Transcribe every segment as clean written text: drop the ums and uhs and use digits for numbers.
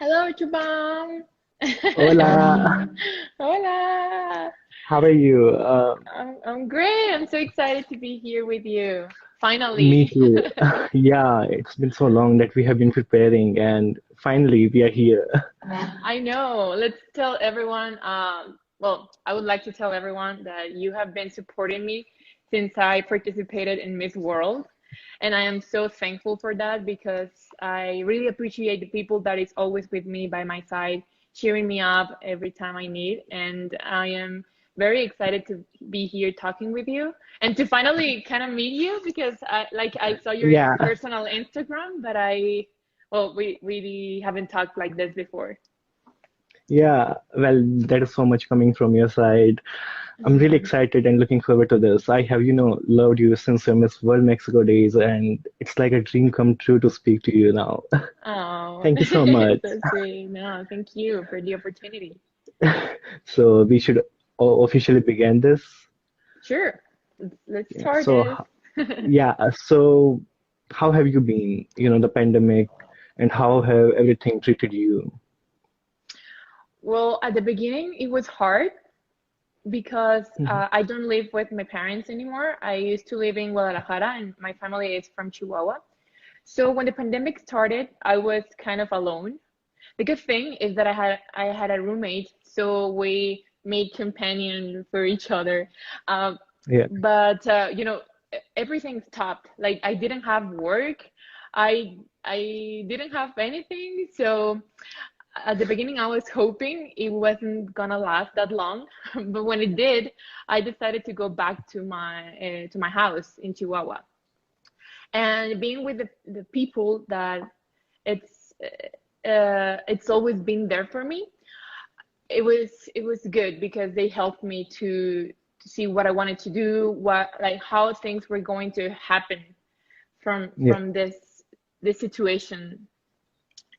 Hello, Chubam. Hola, Hola. how are you? I'm great. I'm so excited to be here with you. Me Finally. too. Yeah, it's been so long that we have been preparing, and finally we are here. I know. Let's tell everyone. Well, I would like to tell everyone that you have been supporting me since I participated in Miss World, and I am so thankful for that because I really appreciate the people that is always with me by my side, cheering me up every time I need, and I am very excited to be here talking with you and to finally kind of meet you because I saw your Yeah, personal Instagram, but we haven't talked like this before. yeah. Well, that is so much coming from your side. I'm really excited and looking forward to this. I have, loved you since your Miss World Mexico days, and it's like a dream come true to speak to you now. Oh, Thank you so much. so sweet. No, thank you for the opportunity. So we should officially begin this. Sure. Let's Yeah. start So this. yeah. So how have you been? The pandemic, and how have everything treated you? Well, at the beginning, it was hard because Mhm. I don't live with my parents anymore. I used to live in Guadalajara, and my family is from Chihuahua. So when the pandemic started, I was kind of alone. The good thing is that I had a roommate, so we made companion for each other. Um, Yeah. but everything stopped. Like I didn't have work, I didn't have anything. So at the beginning, I was hoping it wasn't gonna last that long, but when it did, I decided to go back to my house in Chihuahua and being with the people that it's it's always been there for me. It was good because they helped me to see what I wanted to do, what like how things were going to happen from Yeah. from this situation.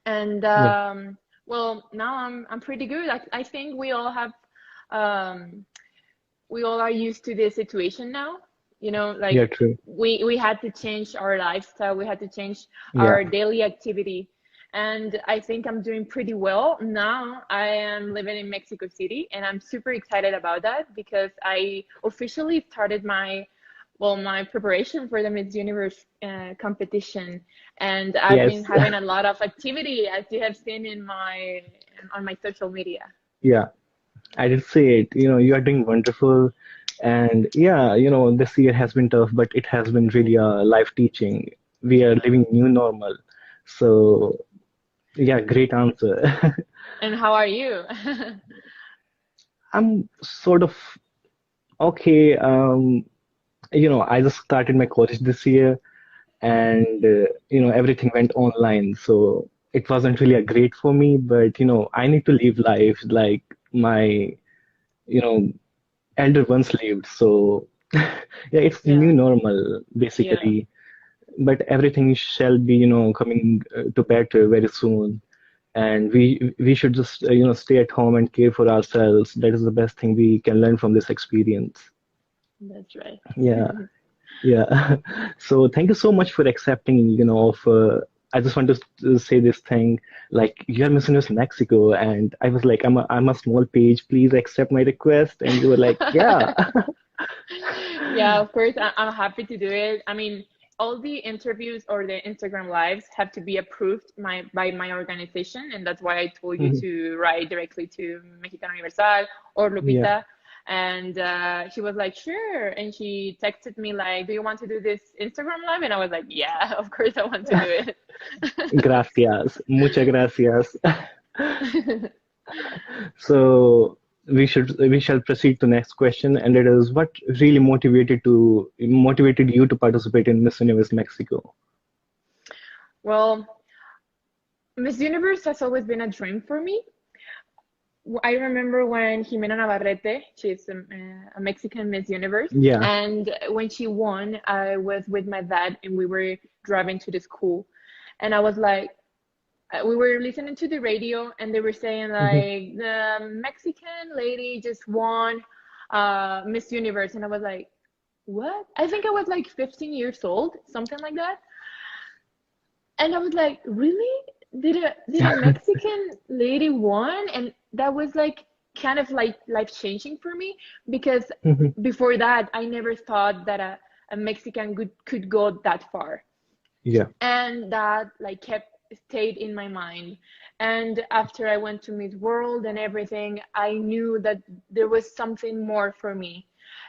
And Yeah. well, now I'm pretty good. I think um, we all are used to this situation now. Yeah. Like True. we had to change our lifestyle, we had to change Yeah. our daily activity, and I think I'm doing pretty well now. I am living in Mexico City, and I'm super excited about that because I officially started my preparation for the Miss Universe competition, and I've been Yes. having a lot of activity, as you have seen in my on my social media. Yeah. I did say it. You are doing wonderful. And yeah, this year has been tough, but it has been really life teaching. We are living new normal. So yeah, great answer. And how are you? I'm sort of okay. I just started my college this year, and everything went online, so it wasn't really a great for me. But I need to live life like my you know elder ones lived. So yeah, it's the new Yeah, normal yeah. basically. But everything shall be coming to better very soon, and we should just stay at home and care for ourselves. That is the best thing we can learn from this experience. That's right. Yeah. Yeah. So thank you so much for accepting, I just want to say this thing, like you're Miss Universe Mexico, and I was like, I'm a small page, please accept my request, and you were like, yeah, Yeah, of course, I'm happy to do it. I mean, all the interviews or the Instagram lives have to be approved by my organization, and that's why I told you Mhm. to write directly to Mexicana Universal or Yeah, Lupita. And she was like, sure. And she texted me like, do you want to do this Instagram live? And I was like, yeah, of course I want to do gracias, muchas gracias. it. So we shall proceed to next question, and it is what really motivated you to participate in Miss Universe Mexico? Well, Miss Universe has always been a dream for me. I remember when Jimena Navarrete, she's a Mexican Miss Universe, Yeah. and when she won, I was with my dad and we were driving to the school. And I was like, we were listening to the radio and they were saying, Mhm. like, the Mexican lady just won Miss Universe. And I was like, what? I think I was like 15 years old, something like that. And I was like, really? did a Mexican lady won, and that was like kind of like life changing for me because Mhm. before that I never thought that a Mexican could go that far, Yeah. and that like kept stayed in my mind. And after I went to Miss World and everything, I knew that there was something more for me,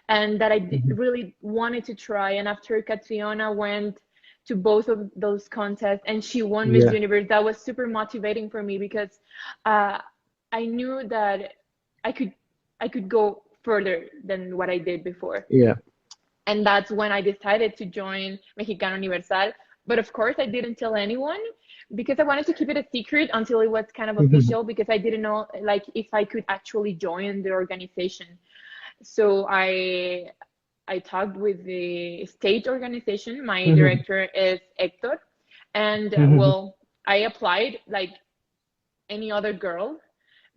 and that Mhm. really wanted to try. And after Catriona went to both of those contests and she won Miss Yeah. Universe, that was super motivating for me because uh, I knew that I could I could go further than what I did before. Yeah. And that's when I decided to join Mexicana Universal. But of course, I didn't tell anyone because I wanted to keep it a secret until it was kind of Mhm. official because I didn't know like if I could actually join the organization. So I talked with the state organization. My Mhm. director is Hector, and Mhm. well, I applied like any other girl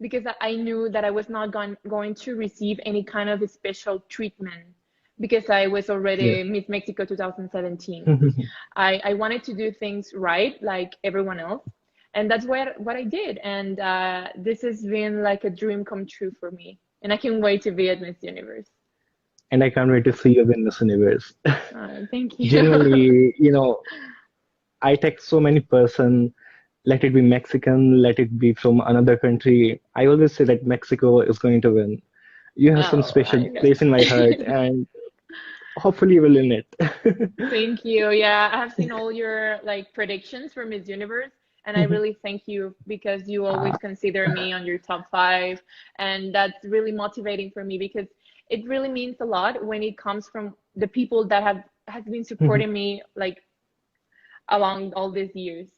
because I knew that I was not going to receive any kind of special treatment because I was Yeah. already Miss Mexico 2017. Mhm. I wanted to do things right like everyone else. And that's what I did. And this has been like a dream come true for me. And I can't wait to be at Miss Universe. And I can't wait to see you in Miss Universe. Thank you. Genuinely, I text so many person, let it be Mexican, let it be from another country. I always say that Mexico is going to win. You have some Oh special my place in my heart, God. and hopefully you will win it. Thank you. Yeah, I have seen all your like predictions for Miss Universe, and I really thank you because you always Uh, consider me on your top five, and that's really motivating for me because it really means a lot when it comes from the people that have has been supporting me like along all these years.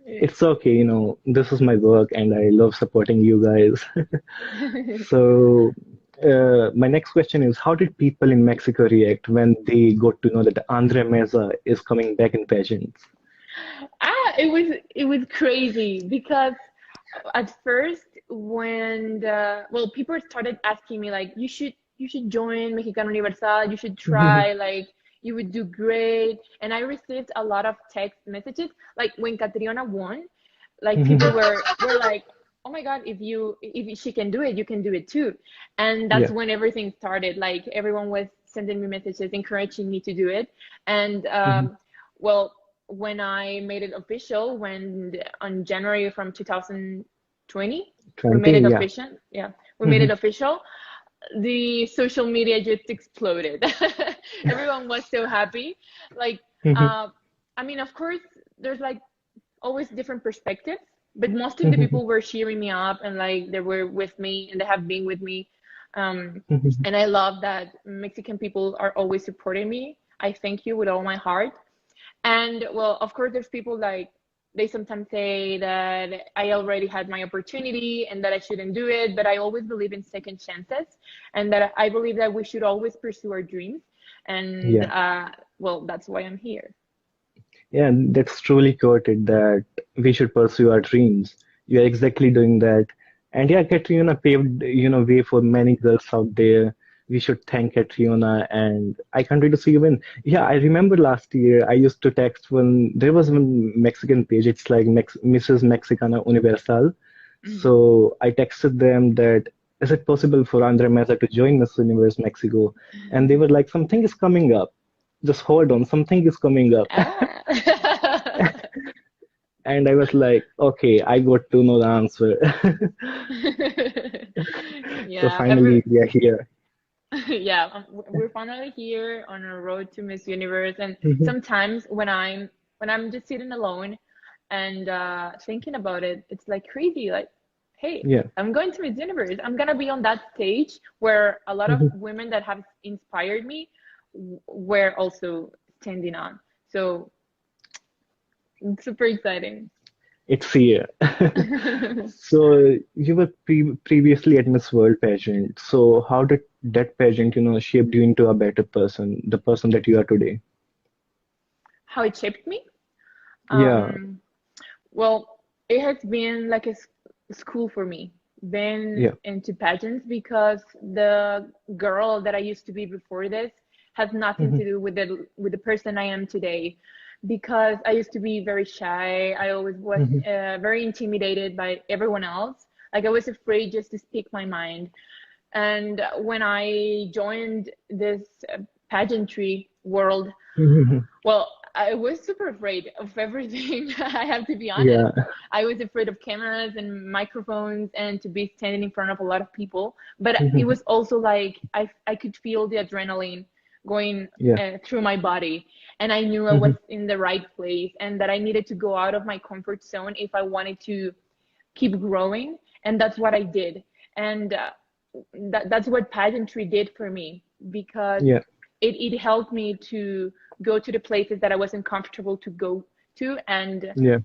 it's okay, this is my work and I love supporting you guys. So, my next question is, how did people in Mexico react when they got to know that Andre Meza is coming back in pageants? It was crazy because at first when people started asking me like you should join Mexicana Universal, you should try, like you would do great. And I received a lot of text messages like when Catriona won, like people were like, oh my God, if she can do it, you can do it too. And that's Yeah. when everything started. Like everyone was sending me messages encouraging me to do it. And Mhm. well, when I made it official, when on January from 2020, we made 20, it yeah. official. Yeah, we made it Mhm. official. The social media just exploded. Everyone was so happy. Like, Mhm. uh, I mean, of course, there's like always different perspectives, but most of the Mhm. people were cheering me up and like they were with me and they have been with me. Um, Mhm. and I love that Mexican people are always supporting me. I thank you with all my heart. And well, of course, there's people like they sometimes say that I already had my opportunity and that I shouldn't do it, but I always believe in second chances and that I believe that we should always pursue our dreams. And Yeah. well, that's why I'm here. Yeah, that's truly quoted that we should pursue our dreams. You are exactly doing that. And yeah, Katrina paved, way for many girls out there. We should thank Katrina, and I can't wait to see you win. Yeah, I remember last year I used to text when there was one Mexican page, it's like Mrs. Mexicana Universal. Mhm. So I texted them that is it possible for Andre Meza to join Miss Universe Mexico? And they were like, something is coming up. Just hold on, something is coming up. Ah. And I was like, okay, I got to know the answer. So Yeah, finally, we are here. yeah, we're finally here on our road to Miss Universe. And Mhm. sometimes when I'm just sitting alone and thinking about it, it's like crazy. Like, hey, Yeah. I'm going to Miss Universe. I'm gonna be on that stage where a lot of Mhm. women that have inspired me were also standing on. So it's super exciting. It's here. So you were previously at Miss World pageant. So how did that pageant, shaped you into a better person, the person that you are today? How it shaped me? Yeah. Um, Well, it has been like a school for me, been Yeah. into pageants because the girl that I used to be before this has nothing Mhm. to do with the person I am today. because I used to be very shy. I always was Hmm. very intimidated by everyone else. Like I was afraid just to speak my mind. And when I joined this pageantry world, Hmm. well, I was super afraid of everything. I have to be honest. Yeah. I was afraid of cameras and microphones and to be standing in front of a lot of people. But it Hmm. was also like I could feel the adrenaline going Yeah. through my body. And I knew I was Hmm. in the right place and that I needed to go out of my comfort zone if I wanted to keep growing. And that's what I did. And that's what pageantry did for me because Yeah. it helped me to go to the places that I wasn't comfortable to go to. And Yeah.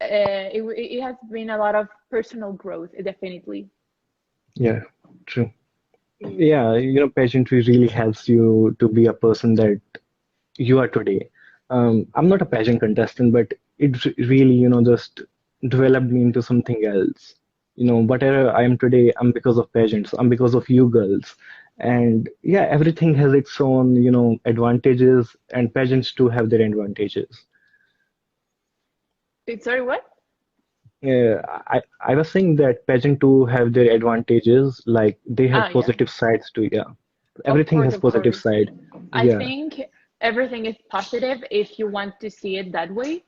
it has been a lot of personal growth, definitely. Yeah. True. Yeah, pageantry really helps you to be a person that you are today. I'm not a pageant contestant, but it really, just developed me into something else. Whatever I am today, I'm because of pageants. I'm because of you girls. And yeah, everything has its own, advantages, and pageants too have their advantages. Sorry, what? I was saying that pageant too have their advantages, like they Ah, have yeah, positive sides too. Yeah, of everything course, has of positive course. side. I Yeah, think everything is positive if you want to see it that way.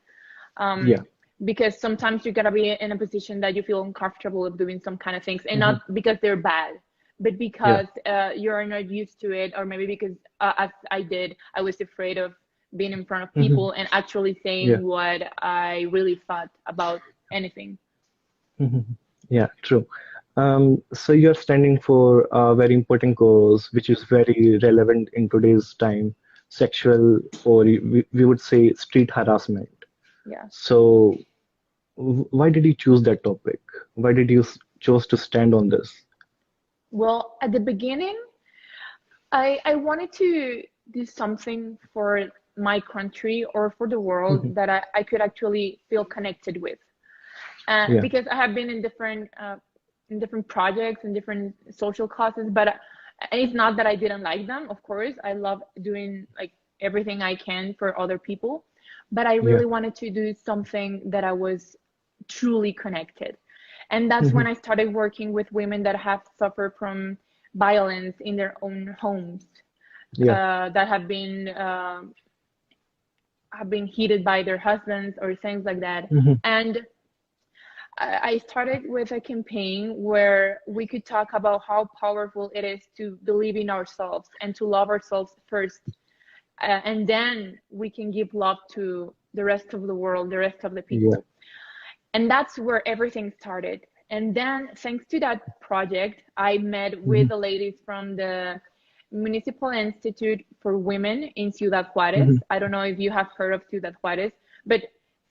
yeah. Um, because sometimes you gotta be in a position that you feel uncomfortable of doing some kind of things, and Hmm. not because they're bad, but Yeah. because you're not used to it, or maybe because as I did, I was afraid of being in front of Hmm. people and actually Yeah. saying what I really thought about anything. Mhm. Yeah, true. So you're standing for a very important cause, which is very relevant in today's time, sexual, or we would say street harassment. Yeah. So why did you choose that topic? Why did you chose to stand on this? Well, at the beginning, I wanted to do something for my country or for the world Mhm. that I could actually feel connected with. Yeah. Because I have been in different projects and different social causes, but and it's not that I didn't like them. Of course, I love doing like everything I can for other people, but I Yeah. really wanted to do something that I was truly connected. And that's when Mhm. I started working with women that have suffered from violence in their own homes, Yeah. that have been heated by their husbands or things like that. Mhm. And I started with a campaign where we could talk about how powerful it is to believe in ourselves and to love ourselves first. And then we can give love to the rest of the world, the rest of the Yeah. people. And that's where everything started. And then, thanks to that project, I met with Mhm. the ladies from the Municipal Institute for Women in Ciudad Juarez. Mhm. I don't know if you have heard of Ciudad Juarez, but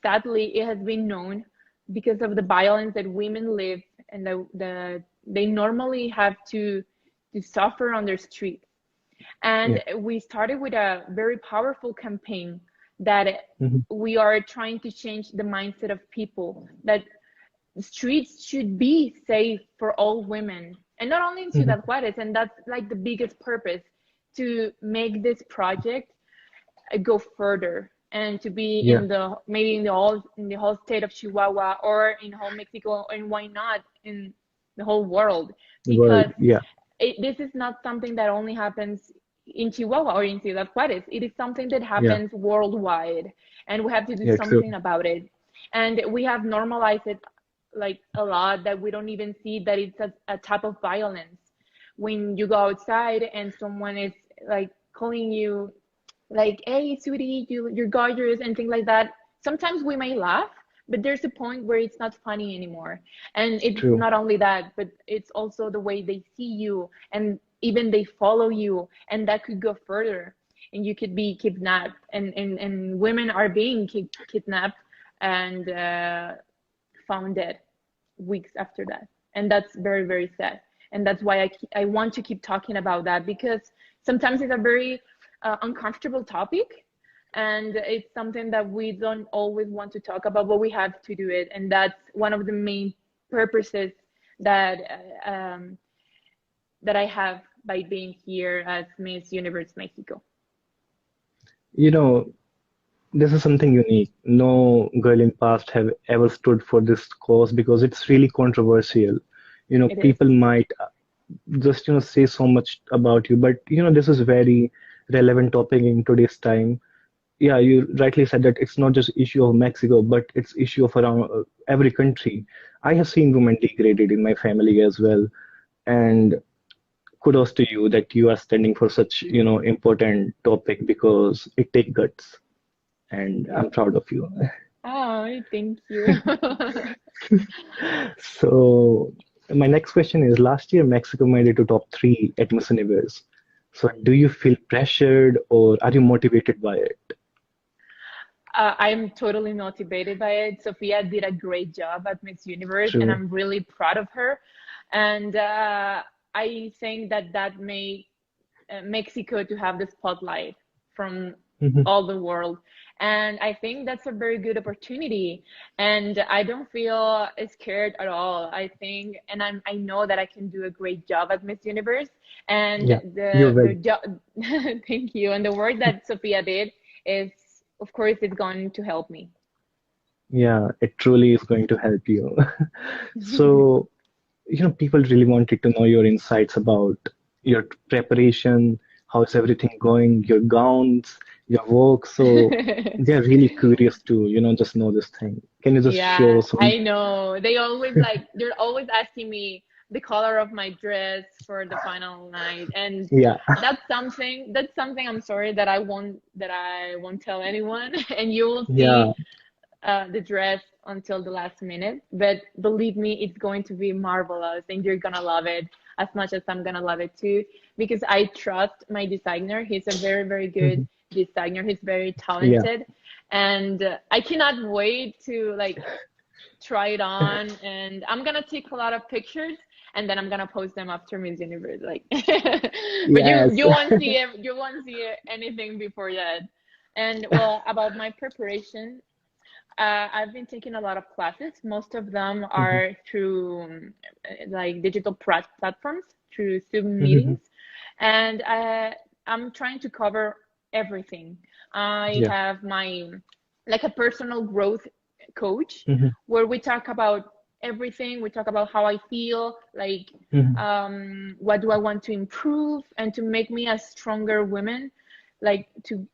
sadly, it has been known because of the violence that women live and they normally have to suffer on their streets. Yeah. And we started with a very powerful campaign that Mhm. we are trying to change the mindset of people that streets should be safe for all women, and not only in Mhm. Ciudad Juarez. And that's like the biggest purpose, to make this project go further and to be Yeah. in the maybe in the whole state of Chihuahua or in whole Mexico, and why not in the whole world, Word. because Yeah. this is not something that only happens in Chihuahua or in Ciudad Juarez. It is something that Yeah. happens worldwide, and we have to do Yeah. True. something about it. And we have normalized it like a lot that we don't even see that it's a type of violence. When you go outside and someone is like calling you like, hey, sweetie, you're gorgeous, and things like that. Sometimes we may laugh, but there's a point where it's not funny anymore. And it's True. not only that, but it's also the way they see you, and even they follow you, and that could go further. And you could be kidnapped, and women are being kidnapped and found dead weeks after that. And that's very, very sad. And that's why I want to keep talking about that, because sometimes it's a very uncomfortable topic, and it's something that we don't always want to talk about, but we have to do it. And that's one of the main purposes that that I have by being here as Miss Universe Mexico. You know, this is something unique. No girl in past have ever stood for this cause because it's really controversial. It is. People might just say so much about you, but this is very relevant topic in today's time. Yeah, you rightly said that it's not just issue of Mexico, but it's issue of around every country. I have seen women degraded in my family as well, and kudos to you that you are standing for such important topic because it takes guts, and I'm proud of you. Oh, thank you. So my next question is, last year Mexico made it to top three at Miss Universe. So do you feel pressured or are you motivated by it? I'm totally motivated by it. Sophia did a great job at Miss Universe, and True. I'm really proud of her. And I think that that made Mexico to have the spotlight from Mhm. all the world. And I think that's a very good opportunity. And I don't feel scared at all. I think, and I know that I can do a great job at Miss Universe. And Yeah, you the will. job, thank you. And the work that Sophia did is, of course, it's going to help me. Yeah, it truly is going to help you. So, people really wanted to know your insights about your preparation, how's everything going, your gowns, your work. So they're really curious to, just know this thing. Can you just show Yeah, some? I know. They always like, they're always asking me the color of my dress for the final night. And Yeah, that's something I'm sorry that I won't tell anyone. And you will yeah, see the dress until the last minute. But believe me, it's going to be marvelous and you're gonna love it as much as I'm gonna love it too. Because I trust my designer. He's a very, very good mhm, designer. He's very yeah, talented. And I cannot wait to like try it on. And I'm gonna take a lot of pictures and then I'm gonna post them after Miss Universe. Like, but yes. you won't see anything before that. And well, about my preparation, I've been taking a lot of classes. Most of them Mhm, are through like digital platforms, through Zoom mhm, meetings, and I'm trying to cover everything. I yeah, have my like a personal growth coach mhm, where we talk about everything. We talk about how I feel, like mhm, what do I want to improve, and to make me a stronger woman, like to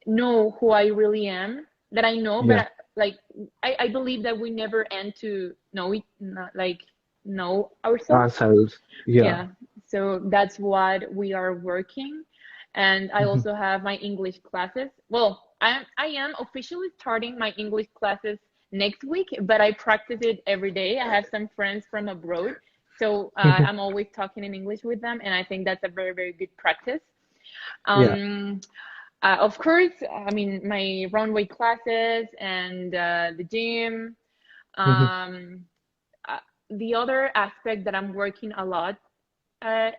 know who I really am, that I know, but yeah, like I believe that we never end to know it, not like know ourselves. ourselves. Yeah. Yeah. So that's what we are working. And I Mhm, also have my English classes. Well, I am officially starting my English classes next week, but I practice it every day. I have some friends from abroad, so mhm, I'm always talking in English with them, and I think that's a very, very good practice. yeah. Um, of course, I mean, my runway classes and the gym. Mhm, Um, uh, the other aspect that I'm working a lot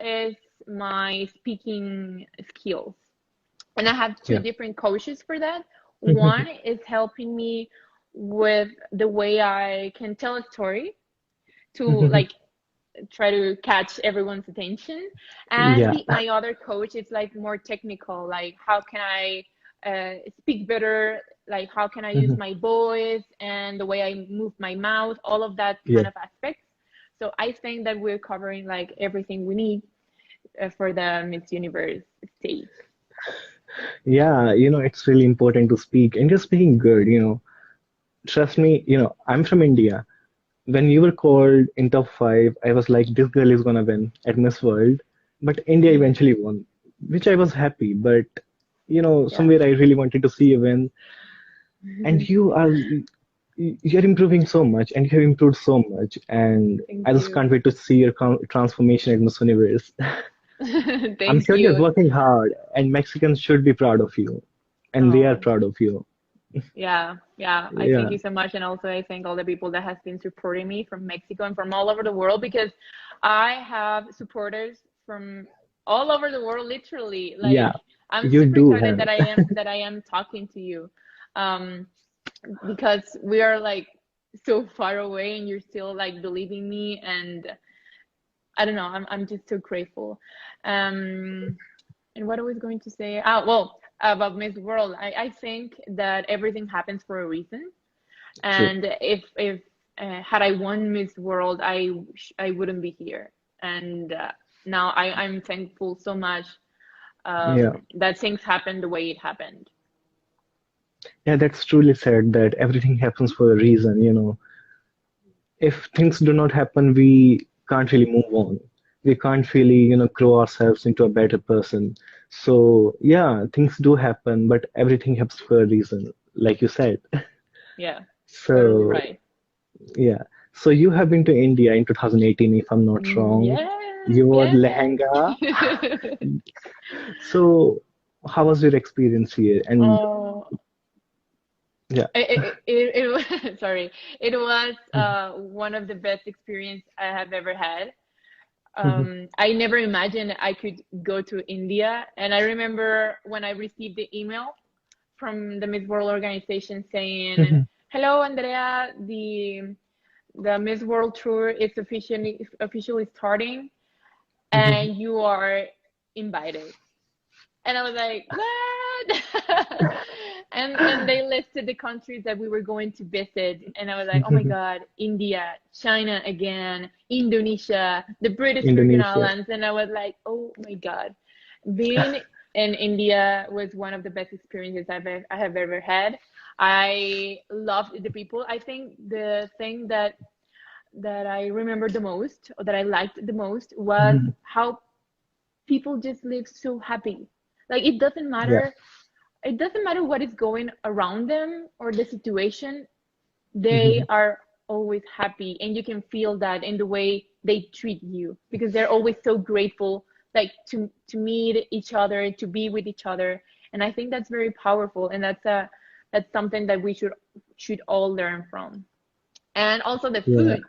is my speaking skills. And I have two yeah. different coaches for that. Mhm, One is helping me with the way I can tell a story to mhm, like try to catch everyone's attention. And yeah. my other coach is like more technical, like how can I speak better, like how can I use Mhm, my voice and the way I move my mouth, all of that yeah. kind of aspects. So I think that we're covering like everything we need for the Miss Universe stage. Yeah, it's really important to speak, and you're speaking good, Trust me, I'm from India. When you were called in top five, I was like, this girl is gonna win at Miss World. But India eventually won, which I was happy. But, Yeah. somewhere I really wanted to see you win. And you're improving so much, and you have improved so much. And Thank I just you. can't wait to see your transformation at Miss Universe. I'm Thank sure you're you. working hard, and Mexicans should be proud of you, and they are Oh, proud of you. yeah, yeah. I thank Yeah, you so much, and also I thank all the people that has been supporting me from Mexico and from all over the world because I have supporters from all over the world, literally. yeah, Like I'm you super do excited have. that I am talking to you, um, because we are like so far away, and you're still like believing me, and I don't know. I'm just so grateful. Um, and what I was going to say? Ah, well. about Miss World. I think that everything happens for a reason. True. And if had I won Miss World, I wouldn't be here. And now I'm thankful so much Yeah. that things happened the way it happened. Yeah, that's truly said that everything happens for a reason, If things do not happen, we can't really move on. We can't really, grow ourselves into a better person. So, yeah, things do happen, but everything happens for a reason, like you said. Yeah, totally So, right. yeah. So you have been to India in 2018, if I'm not wrong. Yes, You wore yes. lehenga. So, how was your experience here? And Oh, yeah. it was, sorry, it was one of the best experience I have ever had. I never imagined I could go to India, and I remember when I received the email from the Miss World organization saying, "Hello, Andrea, the Miss World tour is officially starting, and you are invited." And I was like, "What?" And they listed the countries that we were going to visit, and I was like, "Oh my God, India, China again, Indonesia, the British Virgin Indonesia. Islands," and I was like, "Oh my God." Being in India was one of the best experiences I have ever had. I loved the people. I think the thing that I remember the most, or that I liked the most, was how people just live so happy. Like Yeah. it doesn't matter what is going around them or the situation, they are always happy, and you can feel that in the way they treat you, because they're always so grateful, like to meet each other, to be with each other. And I think that's very powerful, and that's something that we should all learn from. And also the Yeah. food.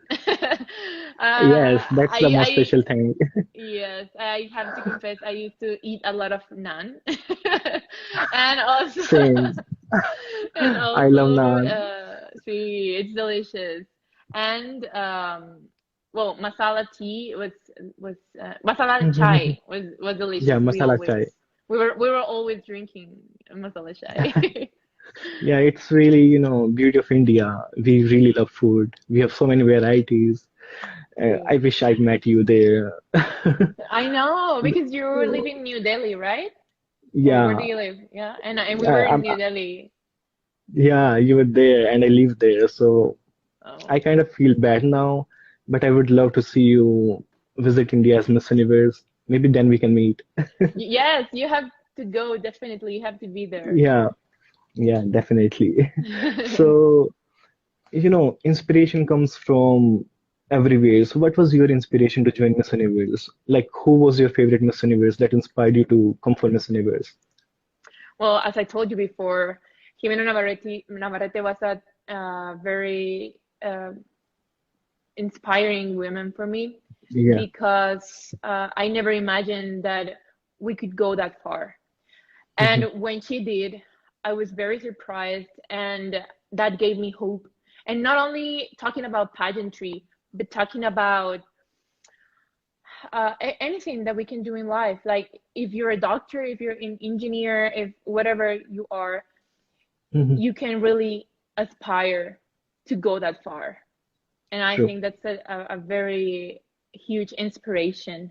Yes, that's the most I special thing. Yes, I have to confess, I used to eat a lot of naan. And also, Same. and I love also, naan. see, it's delicious. And well, masala tea was masala chai was Yeah, delicious. masala chai. We were always drinking masala chai. Yeah, it's really, beauty of India. We really love food. We have so many varieties. I See, wish I'd met you there. I know, because you were living in New Delhi, right? Or where do Yeah, you live? Yeah, and we were in I'm, New Delhi. yeah, you were there and I live there, so Oh. I kind of feel bad now, but I would love to see you visit India as Miss Universe. Maybe then we can meet. Yes, you have to go, definitely. You have to be there. Yeah, yeah, definitely. So, inspiration comes from everywhere. So, what was your inspiration to join Miss Universe? Like, who was your favorite Miss Universe that inspired you to come for Miss Universe? Well, as I told you before, Jimena Navarrete was a very inspiring woman for me, Yeah. because I never imagined that we could go that far. And when she did, I was very surprised, and that gave me hope. And not only talking about pageantry, but talking about anything that we can do in life. Like if you're a doctor, if you're an engineer, if whatever you are, you can really aspire to go that far. And I True. think that's a very huge inspiration.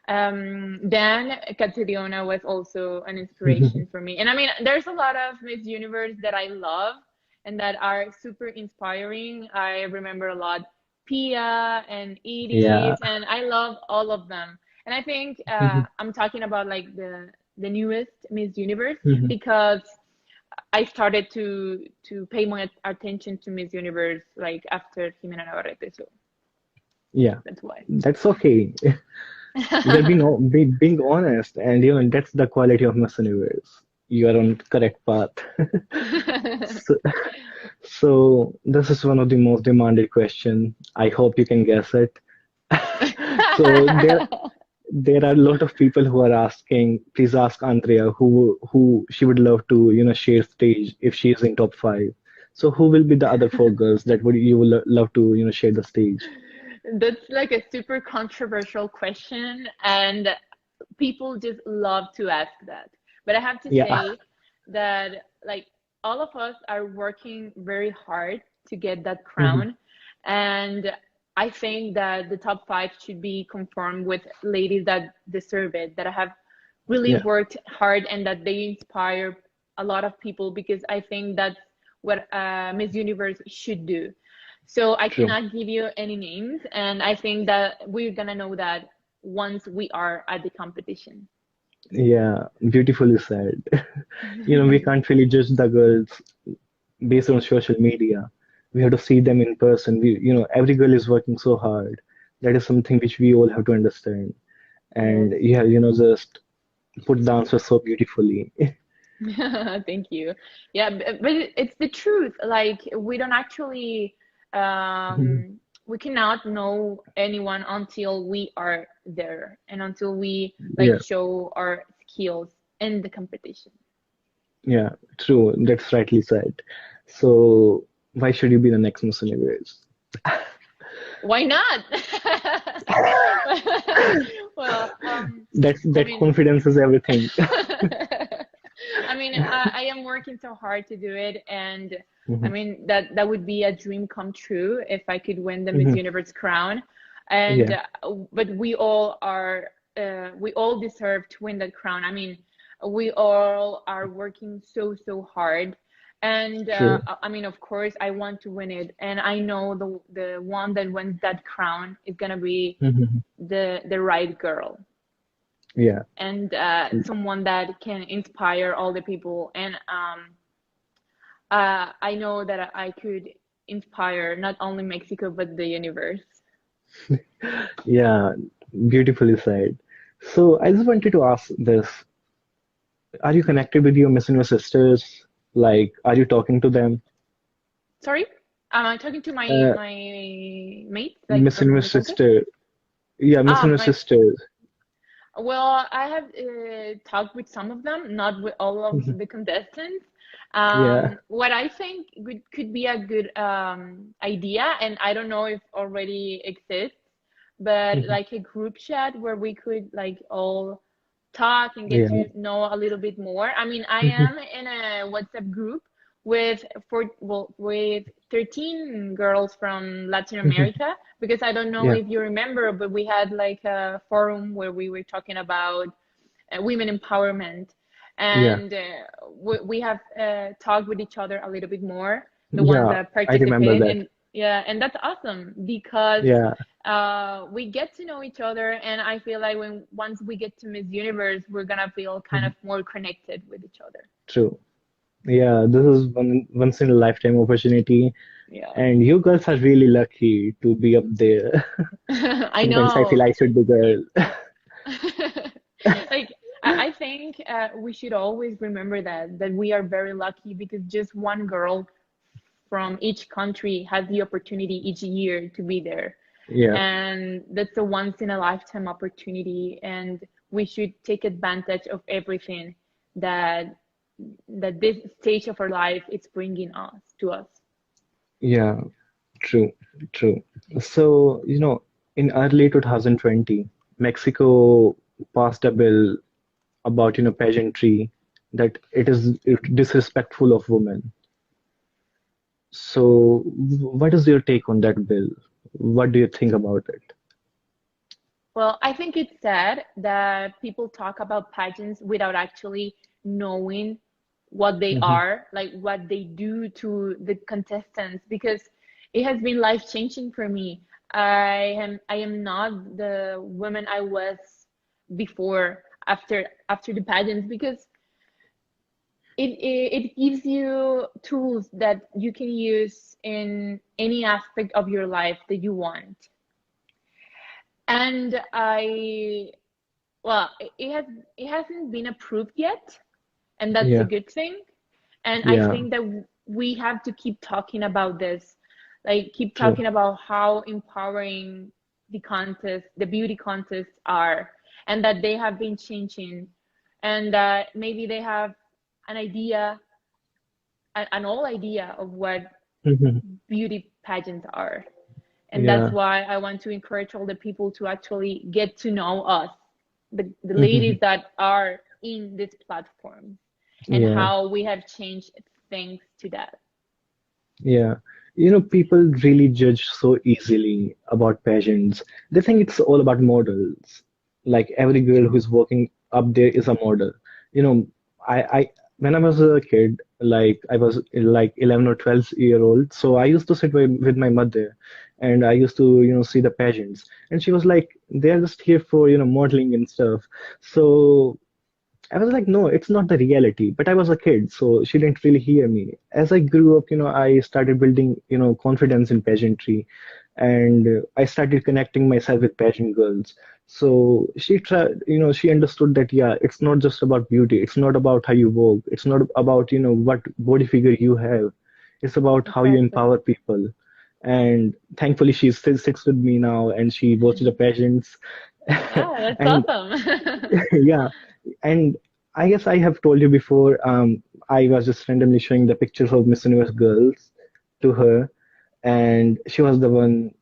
Dan Catriona was also an inspiration for me. And I mean, there's a lot of Miss Universe that I love and that are super inspiring. I remember a lot Pia and Yeah. Edith, and I love all of them. And I think I'm talking about like the newest Miss Universe, because I started to pay more attention to Miss Universe like after Jimena Navarrete, so Yeah. that's why. That's okay. We're being honest, and that's the quality of Miss Universe. You are on correct path. So, so this is one of the most demanded question. I hope you can guess it. So there are a lot of people who are asking, please ask Andrea who she would love to, share stage if she is in top five. So who will be the other four girls that would you will love to, share the stage? That's like a super controversial question, and people just love to ask that. But I have to Yeah. say, that like all of us are working very hard to get that Hmm. crown, and I think that the top five should be conformed with ladies that deserve it, that have really Yeah, worked hard and that they inspire a lot of people, because I think that's what Miss Universe should do. So I true. cannot give you any names, and I think that we're gonna know that once we are at the competition. Yeah, beautifully said. We can't really judge the girls based on social media. We have to see them in person. Every girl is working so hard. That is something which we all have to understand. And Yes. yeah, just put the answer so beautifully. Thank you. Yeah, but it's the truth. Like we don't actually, we cannot know anyone until we are there and until we like Yeah, show our skills in the competition. yeah, true. That's rightly said. So why should you be the next Miss Universe? Why not? Well, I That mean, confidence is everything. I mean, I am working so hard to do it, and I Mhm. mean that would be a dream come true if I could win the Miss Mhm. Universe crown. And Yeah, but we all deserve to win that crown. I mean, we all are working so hard, and true. I mean, of course, I want to win it, and I know the one that wins that crown is gonna be Mhm. the right girl, Yeah, and someone that can inspire all the people. And I know that I could inspire not only Mexico but the universe. yeah, beautifully said. So I just wanted to ask this. Are you connected with your Miss Universe sisters? Like, are you talking to them? Sorry, am I talking to Uh, my mates like Miss from the Universe contest? sister. Yeah, Miss Universe My sisters. Well, I have talked with some of them, not with all of Mhm. the contestants. Yeah. What I think could be a good idea, and I don't know if already exists, but Mhm. like a group chat where we could like all talk and get Yeah. to know a little bit more. I mean, I Mhm. am in a WhatsApp group with with 13 girls from Latin Mhm. America, because I don't know Yeah. if you remember, but we had like a forum where we were talking about women empowerment, Yeah. and we have talked with each other a little bit more, the ones Yeah. that I remember participated, that. and yeah, and that's awesome because Yeah. we get to know each other, and I feel like when once we get to Miss Universe, we're gonna feel kind Mhm. of more connected with each other. True. Yeah, this is one once in a lifetime opportunity, Yeah. and you girls are really lucky to be up there. I Sometimes I feel know. I should be girl. Like I think we should always remember that we are very lucky, because just one girl from each country has the opportunity each year to be there, Yeah. and that's a once in a lifetime opportunity, and we should take advantage of everything that this stage of our life is bringing us to us. Yeah. True. True. So, in early 2020, Mexico passed a bill about, pageantry, that it is disrespectful of women. So, what is your take on that bill? What do you think about it? Well, I think it's sad that people talk about pageants without actually knowing what they Hmm. are, like what they do to the contestants, because it has been life changing for me. I am not the woman I was before after the pageants, because it gives you tools that you can use in any aspect of your life that you want. And well, it hasn't been approved yet, and that's a Yeah, good thing. And I yeah, think that we have to keep talking about this, like keep true. talking about how empowering the beauty contests are, and that they have been changing, and that maybe they have an idea, an old idea of what Hmm. beauty pageants are. And that's Yeah. why I want to encourage all the people to actually get to know us, the ladies Hmm. that are in this platform. and Yeah. how we have changed thanks to that. Yeah. People really judge so easily about pageants. They think it's all about models. Like every girl who's walking up there is a model. You know, I when I was a kid, like I was like 11 or 12-year old, so I used to sit with my mother and I used to, see the pageants. And she was like, they're just here for, modeling and stuff. So I was like, no, it's not the reality. But I was a kid, so she didn't really hear me. As I grew up, I started building, confidence in pageantry, and I started connecting myself with pageant girls. So she tried, she understood that, yeah, it's not just about beauty. It's not about how you walk. It's not about, what body figure you have. It's about how you Exactly. empower people. And thankfully, she still sits with me now, and she watches the pageants. Yeah, that's And awesome. yeah, and I guess I have told you before, I was just randomly showing the pictures of Miss Universe girls to her, and she was the one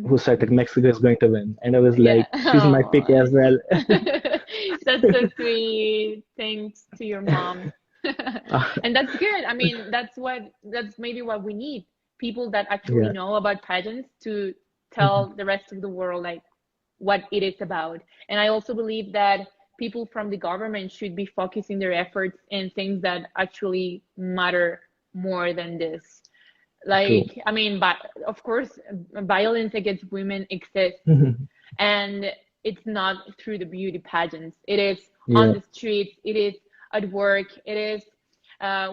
who said that Mexico is going to win. And I was Yeah. like, she's my pick as well. That's so sweet. Thanks to your mom. Uh, And that's good. I mean, that's maybe what we need. People that actually yeah, know about pageants to mhm, tell the rest of the world like what it is about. And I also believe that people from the government should be focusing their efforts in things that actually matter more than this. true. Like, I mean, but of course, violence against women exists, Mhm, and it's not through the beauty pageants. It is on yeah, the streets, it is at work, it is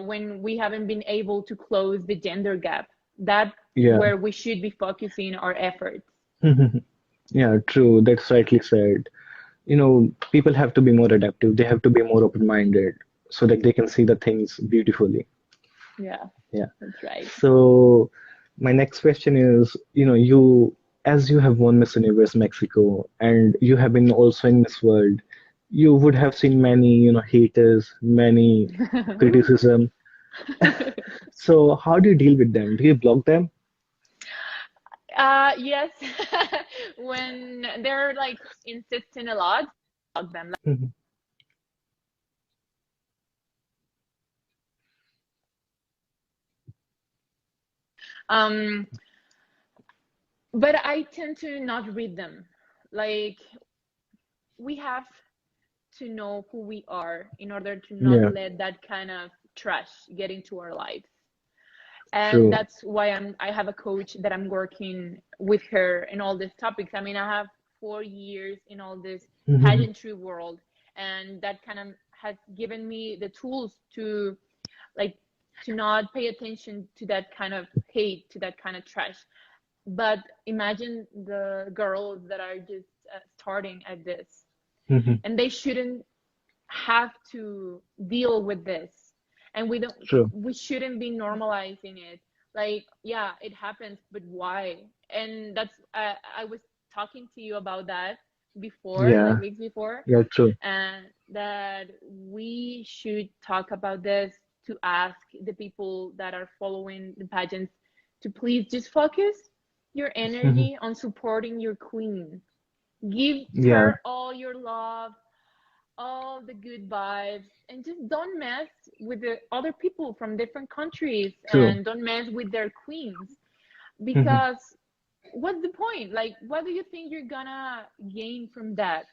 when we haven't been able to close the gender gap. That's yeah, where we should be focusing our efforts. mhm, yeah, true. That's rightly said. People have to be more adaptive. They have to be more open-minded so that they can see the things beautifully. Yeah, Yeah. that's right. So my next question is, as you have won Miss Universe Mexico and you have been also in Miss World, you would have seen many, haters, many criticism. So how do you deal with them? Do you block them? Yes, when they're like insisting a lot, block them. Mhm. Um, but I tend to not read them. Like, we have to know who we are in order to not Yeah, let that kind of trash get into our lives. And true. that's why I have a coach that I'm working with her in all these topics. I mean, I have 4 years in all this Mhm. pageantry world, and that kind of has given me the tools to like to not pay attention to that kind of hate, to that kind of trash. But imagine the girls that are just starting at this, Mhm. and they shouldn't have to deal with this, and True. we shouldn't be normalizing it. Like, yeah, it happens, but why? And that's I was talking to you about that before, like Yeah, weeks before, yeah, true. and that we should talk about this, to ask the people that are following the pageants to please just focus your Mhm. energy on supporting your queen. Give Yeah, her all your love, all the good vibes, and just don't mess with the other people from different countries, true. and don't mess with their queens, Mhm. because what's the point? Like, what do you think you're gonna gain from that?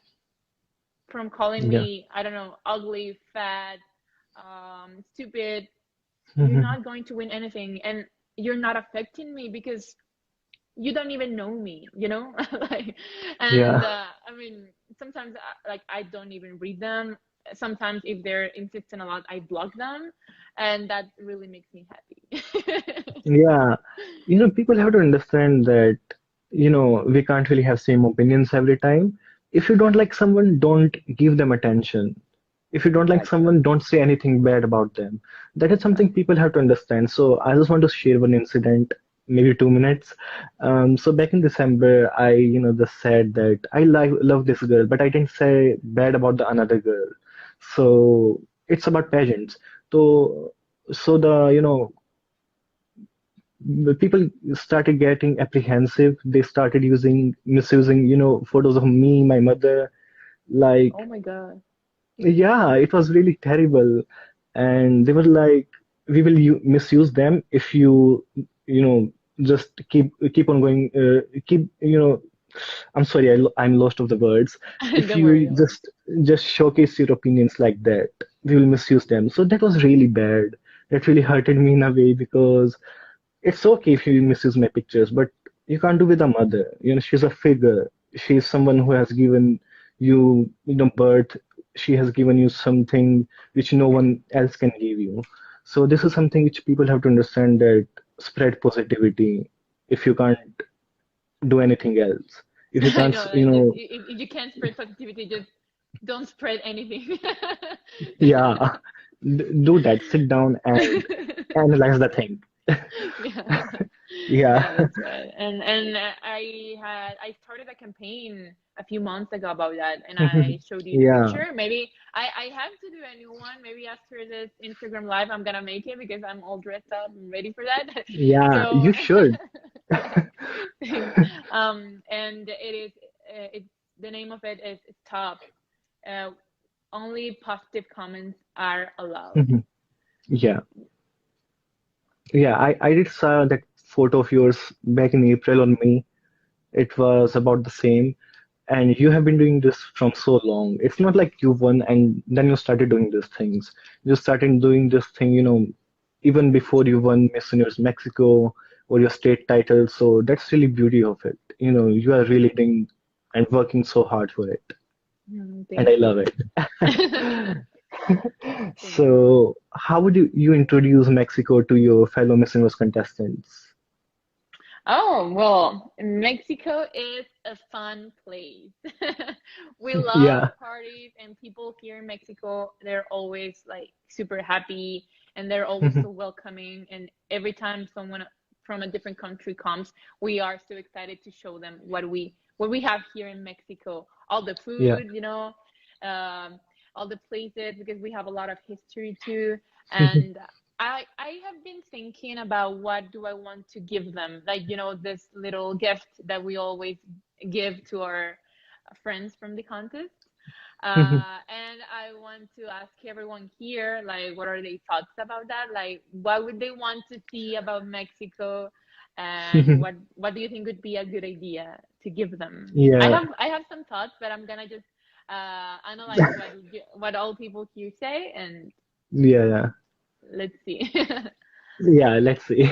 From calling Yeah. me, I don't know, ugly, fat, stupid? You're Mhm. not going to win anything, and you're not affecting me because you don't even know me, you know? Like, and Yeah. I mean, sometimes like I don't even read them. Sometimes if they're insisting a lot, I block them, and that really makes me happy. Yeah, people have to understand that, we can't really have same opinions every time. If you don't like someone, don't give them attention. If you don't like Exactly. someone, don't say anything bad about them. That is something Exactly. people have to understand. So I just want to share one incident, maybe 2 minutes. So back in December, I, just said that I like love this girl, but I didn't say bad about the another girl. So it's about pageants. So the people started getting apprehensive. They started misusing, photos of me, my mother. Oh Like, my God. yeah, it was really terrible. and they were like, we will misuse them if you, you know, just keep on going, keep, I'm sorry, I'm lost of the words. If Don't worry, you don't worry. just showcase your opinions like that, we will misuse them. So that was really bad. That really hurted me in a way, because it's okay if you misuse my pictures, but you can't do with a mother. She's a figure. She's someone who has given you, birth. She has given you something which no one else can give you. So this is something which people have to understand, that spread positivity if you can't do anything else. If you I can't, know, like just if you can't spread positivity, just don't spread anything. yeah, do that. Sit down and analyze the thing. Yeah. Yeah, Yeah, that's right. And I started a campaign a few months ago about that, and I showed you the yeah, picture. Maybe I have to do a new one. Maybe after this Instagram live, I'm gonna make it because I'm all dressed up and ready for that. yeah, So you should. thanks, thanks. And it's the name of it is Stop. Uh, Only positive comments are allowed. Yeah. Yeah, I did saw that photo of yours back in April on May. It was about the same. And you have been doing this from so long. It's not like you won and then you started doing these things. You started doing this thing, even before you won Miss Universe Mexico or your state title. So that's really beauty of it. You are really doing and working so hard for it. And I Thank love you. it. Thank you. So how would you introduce Mexico to your fellow Miss Universe contestants? Oh, well, Mexico is a fun place. We love Yeah. parties, and people here in Mexico, they're always like super happy and they're always so welcoming. And every time someone from a different country comes, we are so excited to show them what we have here in Mexico. All the Yeah. food, um, all the places, because we have a lot of history too. And I have been thinking about what do I want to give them, like this little gift that we always give to our friends from the contest. And I want to ask everyone here, like, what are their thoughts about that? Like, what would they want to see about Mexico, and what do you think would be a good idea to give them? I Yeah. have I have some thoughts, but I'm gonna just analyze what all people here say, and Yeah, yeah. let's see. Yeah, let's see.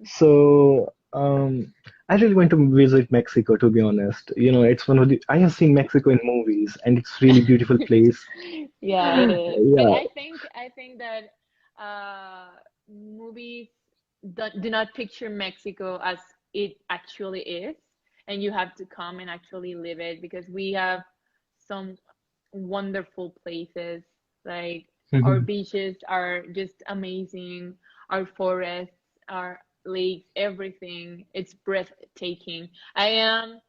So, I really want to visit Mexico, to be honest. It's one of the I have seen Mexico in movies, and it's really beautiful place. Yeah, it is. But Yeah. I think that movies do not picture Mexico as it actually is, and you have to come and actually live it, because we have some wonderful places. Like, our beaches are just amazing, our forests, our lakes, everything. It's breathtaking. I am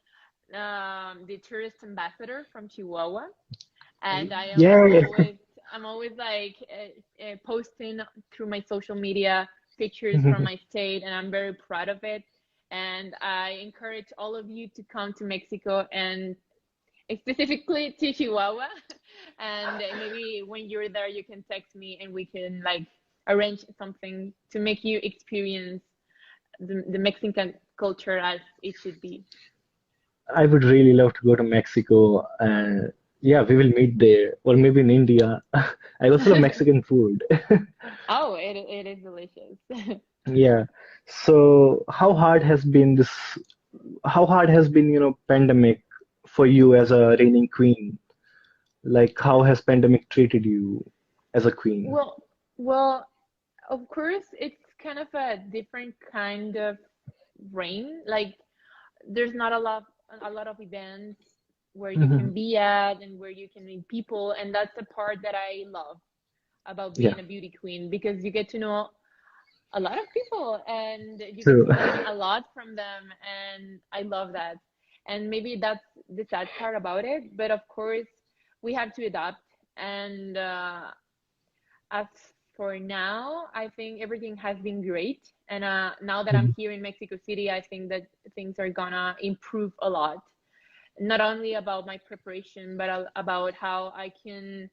the tourist ambassador from Chihuahua, and Yeah. I'm always like posting through my social media pictures from my state, and I'm very proud of it. And I encourage all of you to come to Mexico, and specifically to Chihuahua. And maybe when you're there, you can text me and we can like arrange something to make you experience the Mexican culture as it should be. I would really love to go to Mexico. Yeah, we will meet there, or maybe in India. I also love Mexican food. Oh, it is delicious. Yeah. So, how hard has been, pandemic for you as a reigning queen? Like, how has pandemic treated you as a queen? Well, well, of course, it's kind of a different kind of rain. Like, there's not a lot of events where you can be at and where you can meet people, and that's the part that I love about Yeah, being a beauty queen, because you get to know a lot of people and you get true. to learn a lot from them, and I love that. And maybe that's the sad part about it, but of course we have to adapt. And as for now, I think everything has been great. And now that I'm here in Mexico City, I think that things are gonna improve a lot, not only about my preparation, but about how I can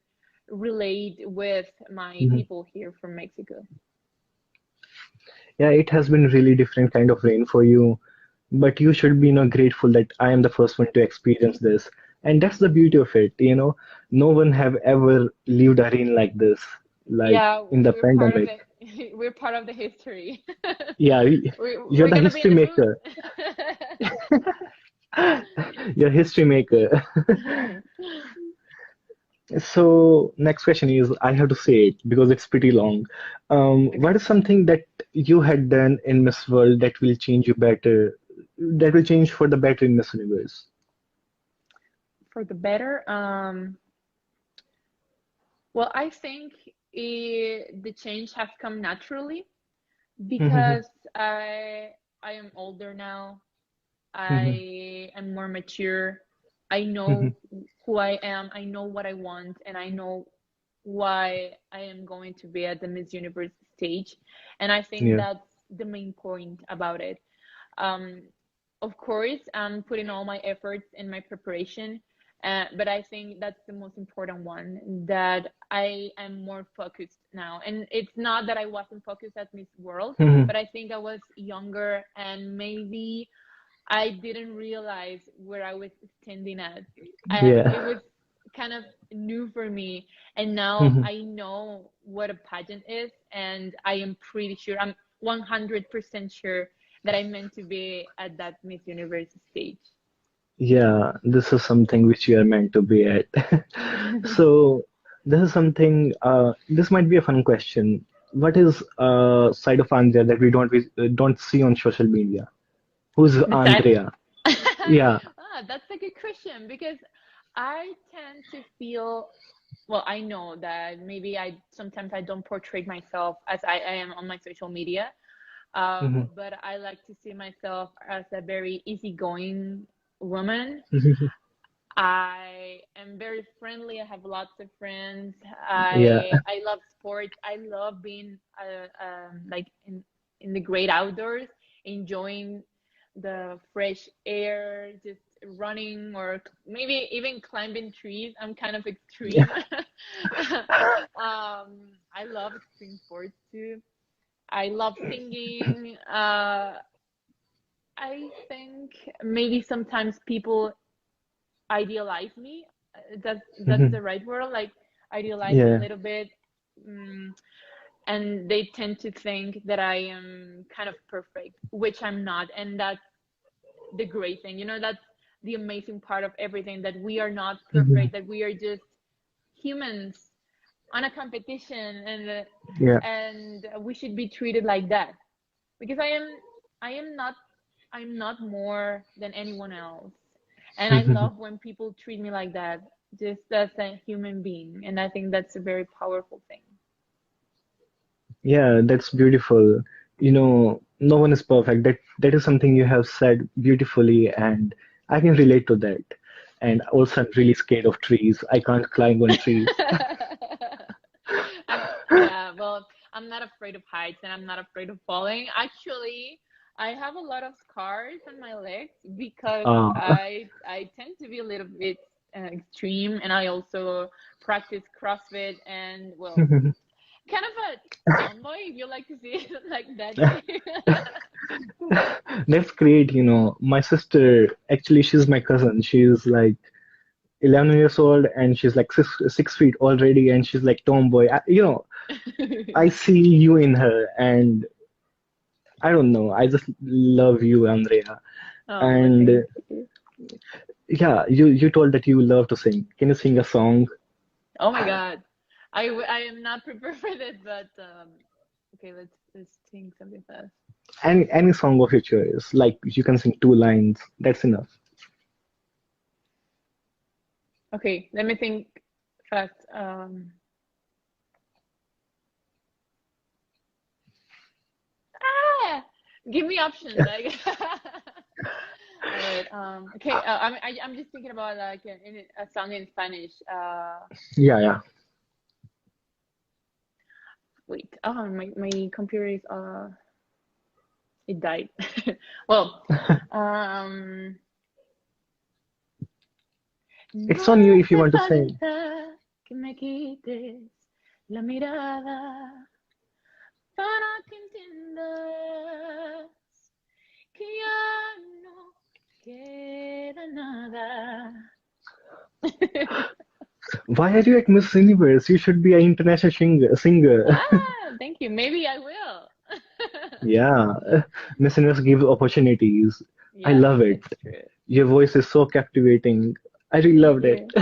relate with my Mhm. people here from Mexico. Yeah, it has been really different kind of rain for you, but you should be, grateful that I am the first one to experience this. And that's the beauty of it, no one have ever lived a rain like this, like Yeah, in the we're part of pandemic. the we're part of the history. Yeah, you're We're the gonna be in history the mood. maker. You're history maker. So next question is, I have to say it because it's pretty long. What Okay. is something that you had done in Miss World that will change you better, that will change for the better in Miss Universe? For the better, well, I think the change has come naturally Mhm, because I am older now. mhm, I am more mature. I mhm. know who I am. I know what I want, and I know why I am going to be at the Miss Universe stage. And I think Yeah. that's the main point about it. Um, of course, I'm putting all my efforts in my preparation, but I think that's the most important one, that I am more focused now. And it's not that I wasn't focused at Miss World, Mhm. but I think I was younger and maybe I didn't realize where I was standing at. It Yeah. was kind of new for me, and now Mhm. I know what a pageant is, and I am pretty sure, I'm 100% sure that I'm meant to be at that Miss Universe stage. Yeah, this is something which you are meant to be at. So this is something, this might be a fun question. What is a side of Andrea that we don't see on social media? Who's Besides, Andrea? Yeah. that's a good question because I tend to feel, well, I know that maybe I sometimes I don't portray myself as I am on my social media. Mhm. But I like to see myself as a very easygoing woman. I am very friendly. I have lots of friends. Yeah. I love sports. I love being like in the great outdoors, enjoying the fresh air, just running or maybe even climbing trees. I'm kind of Yeah. extreme. I love extreme sports too. I love singing. I think maybe sometimes people idealize me. That's Mhm. the right word. Like idealize me a Yeah. little bit, mm, and they tend to think that I am kind of perfect, which I'm not. And that's the great thing. That's the amazing part of everything, that we are not Mhm. perfect, that we are just humans on a competition, Yeah. and we should be treated like that because I am not I'm not more than anyone else. And I Mhm. love when people treat me like that, just as a human being. And I think that's a very powerful thing. Yeah, that's beautiful. No one is perfect. That is something you have said beautifully, and I can relate to that. And also, I'm really scared of trees. I can't climb on trees. Yeah, well, I'm not afraid of heights and I'm not afraid of falling. Actually, I have a lot of scars on my legs because Uh, I tend to be a little bit extreme, and I also practice CrossFit and, well, kind of a tomboy, if you like to see it like that way. that's great. My sister, actually, she's my cousin. She's like 11 years old, and she's like 6 feet already, and she's like tomboy. I see you in her, and I don't know. I just love you, Andrea. Oh, And thank you. yeah, you told that you love to sing. Can you sing a song? Oh my God. I am not prepared for this, but okay, let's think something fast. Any song of your choice. Like you can sing 2 lines. That's enough. Okay, let me think fast. Ah, give me options. All right. Okay. I'm just thinking about like a song in Spanish. Yeah, yeah. Wait. Oh, my computer is it died. Well, um, It's on you no if you hace want to sing. falta que me quites la mirada para que entiendas que ya no queda nada. Why are you at Miss Universe? You should be an international singer. Thank you. Maybe I will. Yeah, Miss Universe gives opportunities. I Yeah, love it. it's true. Your voice is so captivating. I really Thank loved it. you.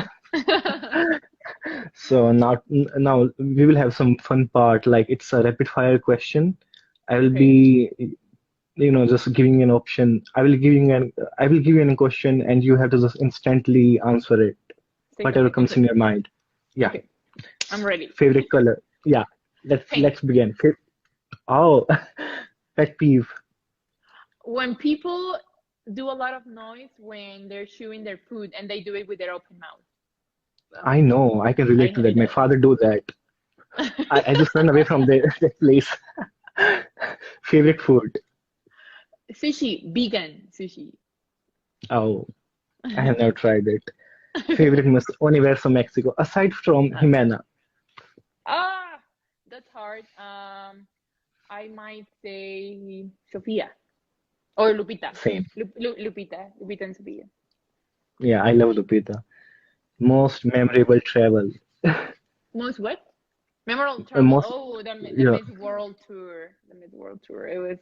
So now we will have some fun part, like it's a rapid fire question. I will Okay. be, just giving you an option. I will give you a question and you have to just instantly answer it, Say whatever something. comes Okay. in your mind. Yeah. Okay. I'm ready. Favorite color. Yeah. Pink. Let's begin. Oh, pet peeve. When people do a lot of noise when they're chewing their food and they do it with their open mouth. I know. I can I relate to that. hate My it. father do that. I just run away from that place. Favorite food. Sushi, vegan sushi. Oh, I have never tried it. Favorite Miss Universo Mexico, aside from Uh, Jimena. ah, that's hard. I might say Sofia or Lupita. Same. Lupita and Sofia. Yeah, I love Lupita. Most memorable travel. Most what? Memorable travel. Most, Oh, the yeah, Miss World Tour. The Miss World Tour. It was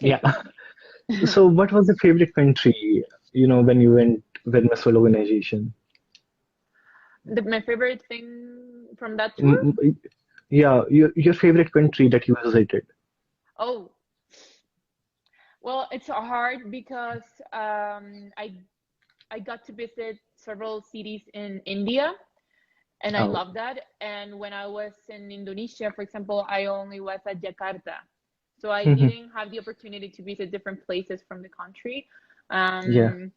yeah. breathtaking. So, what was the favorite country, when you went with Miss World Organization? My favorite thing from that tour? Mm, mm, Yeah, your favorite country that you visited. Oh, well, it's hard because I got to visit several cities in India, and I Oh. love that. And when I was in Indonesia, for example, I only was at Jakarta, so I Mhm. didn't have the opportunity to visit different places from the country. Yeah, Um,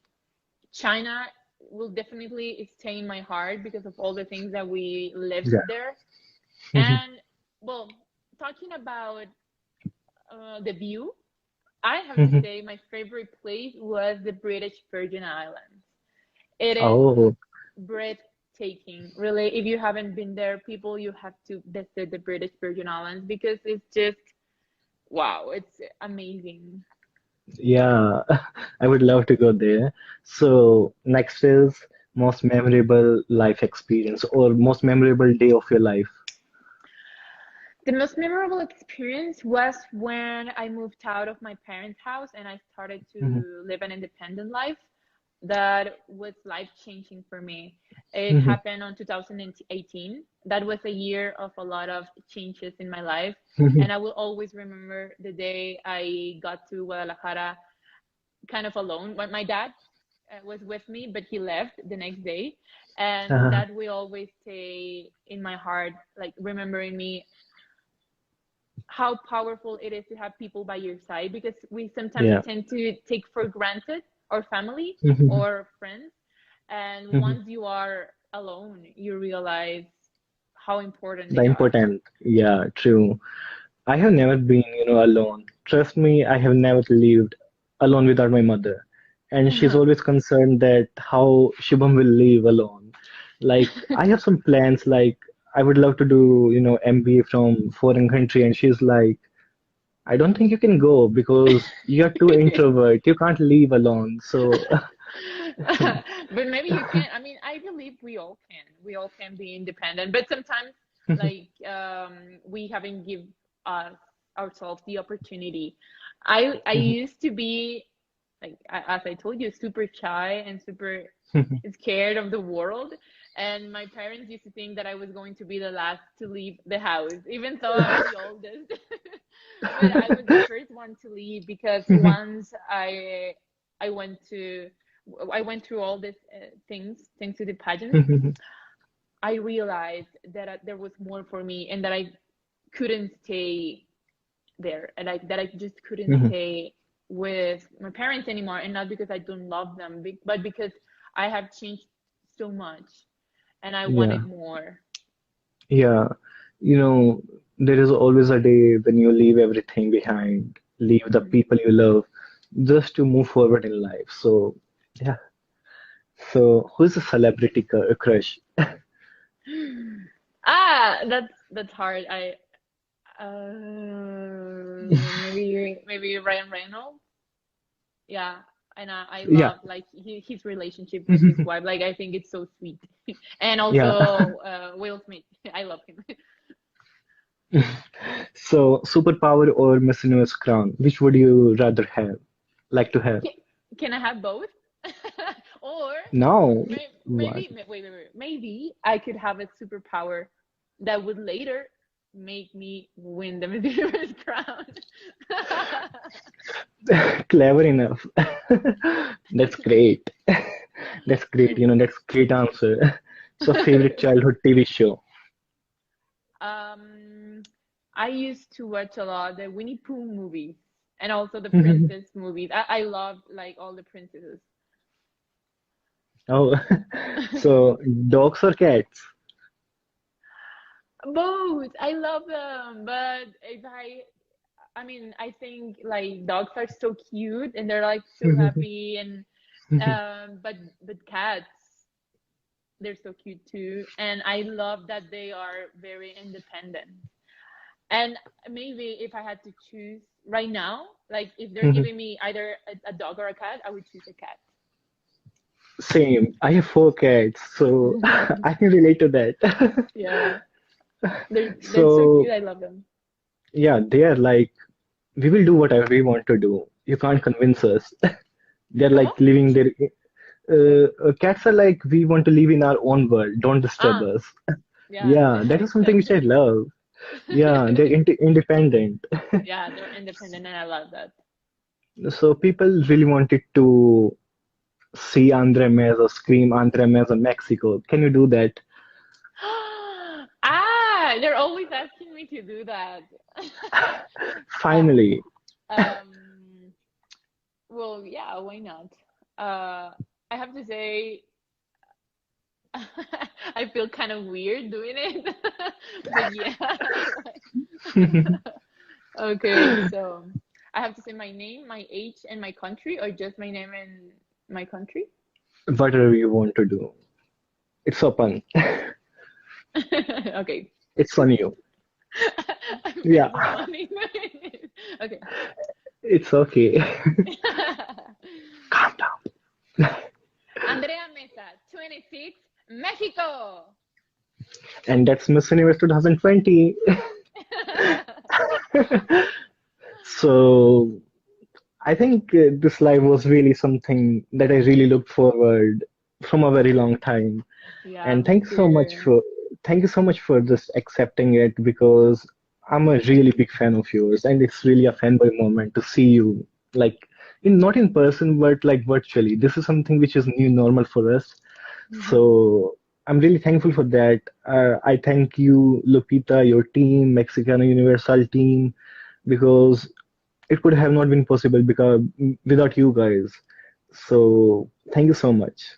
China will definitely stay in my heart because of all the things that we lived yeah. there. Mhm. And well, talking about the view, I have to Mhm. say my favorite place was the British Virgin Islands. It is Oh, breathtaking. Really, if you haven't been there, people, you have to visit the British Virgin Islands because it's just wow, it's amazing. yeah. I would love to go there. So, next is most memorable life experience or most memorable day of your life. The most memorable experience was when I moved out of my parents' house and I started Mhm. to live an independent life. That was life changing for me. It Mhm. happened on 2018. That was a year of a lot of changes in my life. Mhm. And I will always remember the day I got to Guadalajara kind of alone. When my dad was with me, but he left the next day. And Uh, that will always stay in my heart, like remembering me how powerful it is to have people by your side because we sometimes yeah. tend to take for granted our family Mhm. or friends. And Mhm. once you are alone, you realize how important The they are. important, yeah, true. I have never been, alone. Trust me, I have never lived alone without my mother. And she's always concerned that how Shubham will live alone. Like, I have some plans, like, I would love to do, MBA from foreign country. And she's like, I don't think you can go because you're too introvert. You can't leave alone. So, But maybe you can. I mean, I believe we all can. We all can be independent, but sometimes, like, we haven't give us ourselves the opportunity. I used to be like, as I told you, super shy and super scared of the world. And my parents used to think that I was going to be the last to leave the house, even though I'm the oldest. But I was the first one to leave because once I went to I went through all these things thanks to the pageants. I realized that there was more for me and that I couldn't stay there and that I just couldn't stay with my parents anymore. And not because I don't love them, but because I have changed so much and I yeah, wanted more. yeah. There is always a day when you leave everything behind, leave the Mhm. people you love, just to move forward in life. So, yeah. So, who's a celebrity crush? That's hard. Maybe Ryan Reynolds. Yeah, and I Yeah, love like his relationship with his wife. Like I think it's so sweet. And yeah. also Will Smith. I love him. So, superpower or Miss Universe crown, which would you rather have, like to have? Can, can I have both? Or No. What? maybe I could have a superpower that would later make me win the Miss Universe crown. Clever enough. That's great. That's great. That's great answer. So, favorite childhood TV show. Um, I used to watch a lot the Winnie Pooh movies and also the princess movies. I love like all the princesses. Oh, so dogs or cats? Both. I love them, but I mean, I think like dogs are so cute and they're like so happy and but cats, they're so cute too. And I love that they are very independent. And maybe if I had to choose right now, like if they're giving me either a dog or a cat, I would choose a cat. Same. I have four cats, so I can relate to that. Yeah, they're so So, cute. I love them. yeah, they are like, we will do whatever we want to do. You can't convince us. They're Come like on. living their. Cats are like, we want to live in our own world. Don't disturb Ah, us. yeah, Yeah, that is something which I exactly. love. Yeah, they're independent. Yeah, they're independent and I love that. So people really wanted to see Andre Meza, scream Andre Meza, Mexico. Can you do that? They're always asking me to do that. Uh, Finally. um, well, yeah, why not? I have to say, I feel kind of weird doing it, but yeah. Okay, so I have to say my name, my age, and my country, or just my name and my country? Whatever you want to do. It's open. Okay. It's on you. I'm Yeah, very funny. Okay. it's okay. Calm down. Andrea Mesa, 26, Mexico. And that's Miss Universe 2020. So I think this live was really something that I really looked forward from a very long time. Yeah, And me too. thank you so much for just accepting it because I'm a really big fan of yours and it's really a fanboy moment to see you like not in person but like virtually. This is something which is new normal for us. So I'm really thankful for that. I thank you, Lupita, your team, Mexicana Universal team, because it could have not been possible because without you guys. So thank you so much.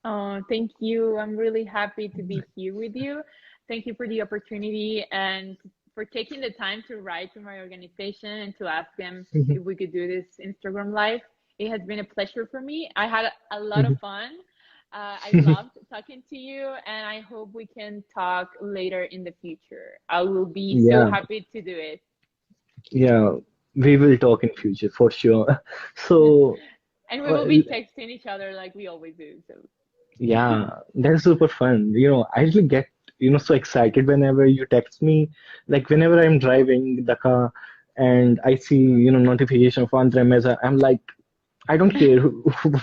Oh, thank you. I'm really happy to be here with you. Thank you for the opportunity and for taking the time to write to my organization and to ask them if we could do this Instagram live. It has been a pleasure for me. I had a lot of fun. I loved talking to you, and I hope we can talk later in the future. I will be so Yeah, happy to do it. yeah, we will talk in future for sure. So, And we uh, will be texting each other like we always do. So, yeah, that's super fun. I really get, so excited whenever you text me. Like whenever I'm driving the car and I see, notification of Andre Meza, I'm like, I don't care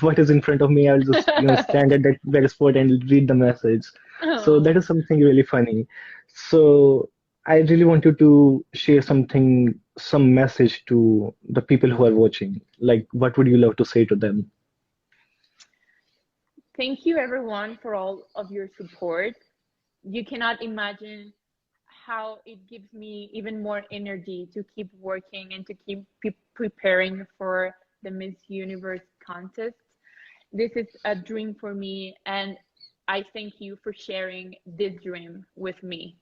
what is in front of me. I'll just, stand at that very spot and read the message. So that oh. is something really funny. So I really want you to share some message to the people who are watching. Like, what would you love to say to them? Thank you, everyone, for all of your support. You cannot imagine how it gives me even more energy to keep working and to keep preparing for the Miss Universe contest. This is a dream for me, and I thank you for sharing this dream with me.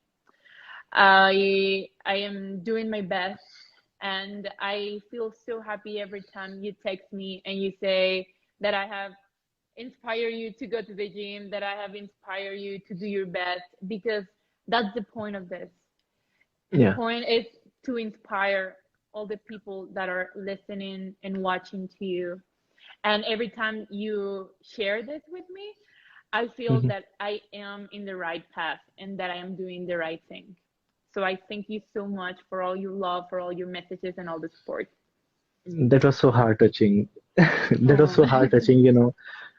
I am doing my best, and I feel so happy every time you text me and you say that I have inspire you to go to the gym, that I have inspired you to do your best, because that's the point of this. The Yeah. point is to inspire all the people that are listening and watching to you. And every time you share this with me, I feel Mhm. that I am in the right path and that I am doing the right thing. So I thank you so much for all your love, for all your messages, and all the support. That was so heart touching. That was Oh, so heart touching, you know.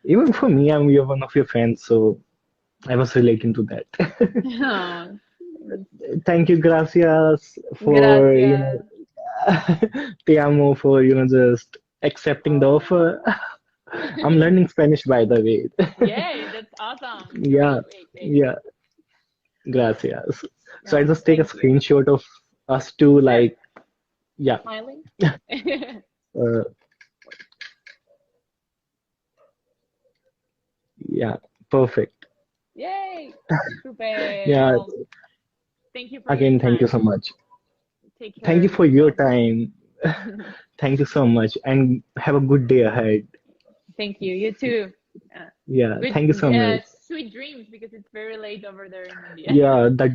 Even for me, I'm you're one of your friends, so I was relating to that. oh, Thank you, gracias, for, gracias. te amo for, just accepting the Oh, offer. I'm learning Spanish, by the way. yay, that's awesome. Yeah, Great, great, great. yeah, gracias. So I No, just take a thank you. screenshot of us two, Sure. like, yeah, Smiling. uh, yeah, perfect. Yay. Super. Yeah, Well, thank you for your again, thank you so time. much. Take care Thank you of for your yourself. time. Thank you so much, and have a good day ahead. Thank you. You too. Uh, Yeah, good, thank you so much. sweet dreams, because it's very late over there in India. Yeah, the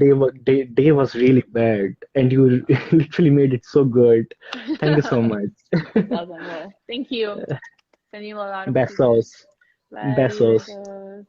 day was really bad, and you literally made it so good. Thank you so much. That's awesome. Well, thank you. Sending you a lot of kisses. Besos, Bye. besos. Besos.